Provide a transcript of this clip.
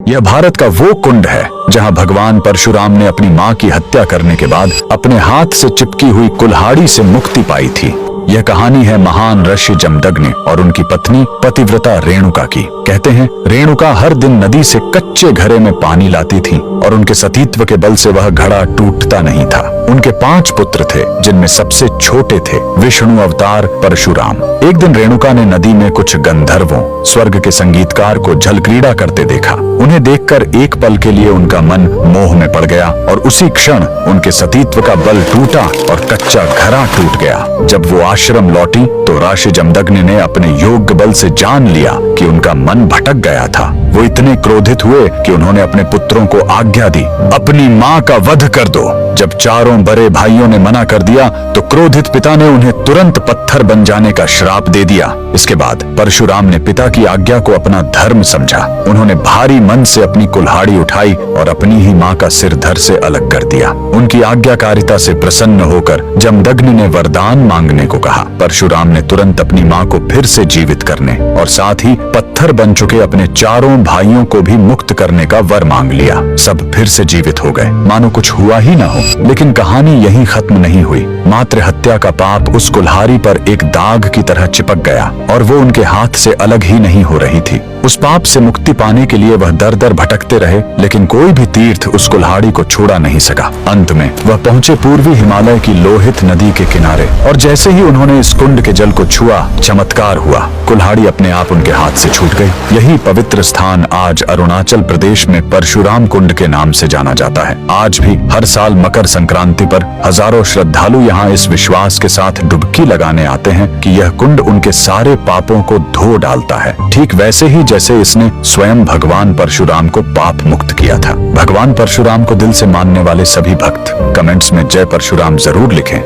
यह भारत का वो कुंड है जहां भगवान परशुराम ने अपनी मां की हत्या करने के बाद अपने हाथ से चिपकी हुई कुल्हाड़ी से मुक्ति पाई थी। यह कहानी है महान ऋषि जमदग्नि और उनकी पत्नी पतिव्रता रेणुका की। कहते हैं रेणुका हर दिन नदी से कच्चे घड़े में पानी लाती थी और उनके सतीत्व के बल से वह घड़ा टूटता नहीं था। उनके 5 पुत्र थे जिनमें सबसे छोटे थे विष्णु अवतार परशुराम। एक दिन रेणुका ने नदी में कुछ गंधर्वों स्वर्ग के संगीतकार को जल क्रीड़ा करते देखा। उन्हें देखकर एक पल के लिए उनका मन मोह में पड़ गया और उसी क्षण उनके सतीत्व का बल टूटा और कच्चा घड़ा टूट गया। जब वो आश्रम लौटी तो ऋषि जमदग्नि ने अपने योग्य बल से जान लिया कि उनका मन भटक गया था। वो इतने क्रोधित हुए कि उन्होंने अपने पुत्रों को आज्ञा दी, अपनी मां का वध कर दो। जब चारों बड़े भाइयों ने मना कर दिया तो क्रोधित पिता ने उन्हें तुरंत पत्थर बन जाने का श्राप दे दिया। इसके बाद परशुराम ने पिता की आज्ञा को अपना धर्म समझा। उन्होंने भारी मन से अपनी कुल्हाड़ी उठाई और अपनी ही मां का सिर धड़ से अलग कर दिया। उनकी आज्ञाकारिता से प्रसन्न होकर जमदग्नि ने वरदान मांगने को कहा। परशुराम ने तुरंत अपनी मां को फिर से जीवित करने और साथ ही पत्थर बन चुके अपने चारों भाइयों को भी मुक्त करने का वर मांग लिया। सब फिर से जीवित हो गए, मानो कुछ हुआ ही न हो। लेकिन कहानी यहीं खत्म नहीं हुई। मातृ हत्या का पाप उस कुल्हाड़ी पर एक दाग की तरह चिपक गया और वो उनके हाथ से अलग ही नहीं हो रही थी। उस पाप से मुक्ति पाने के लिए वह दर दर भटकते रहे, लेकिन कोई भी तीर्थ उस कुल्हाड़ी को छोड़ा नहीं सका। अंत में वह पहुंचे पूर्वी हिमालय की लोहित नदी के किनारे और जैसे ही उन्होंने इस कुंड के जल को छुआ, चमत्कार हुआ। कुल्हाड़ी अपने आप उनके हाथ से छूट गई। यही पवित्र स्थान आज अरुणाचल प्रदेश में परशुराम कुंड के नाम से जाना जाता है। आज भी हर साल मकर संक्रांति पर हजारों श्रद्धालु यहाँ इस विश्वास के साथ डुबकी लगाने आते हैं कि यह कुंड उनके सारे पापों को धो डालता है, ठीक वैसे ही जैसे इसने स्वयं भगवान परशुराम को पाप मुक्त किया था। भगवान परशुराम को दिल से मानने वाले सभी भक्त कमेंट्स में जय परशुराम जरूर लिखें।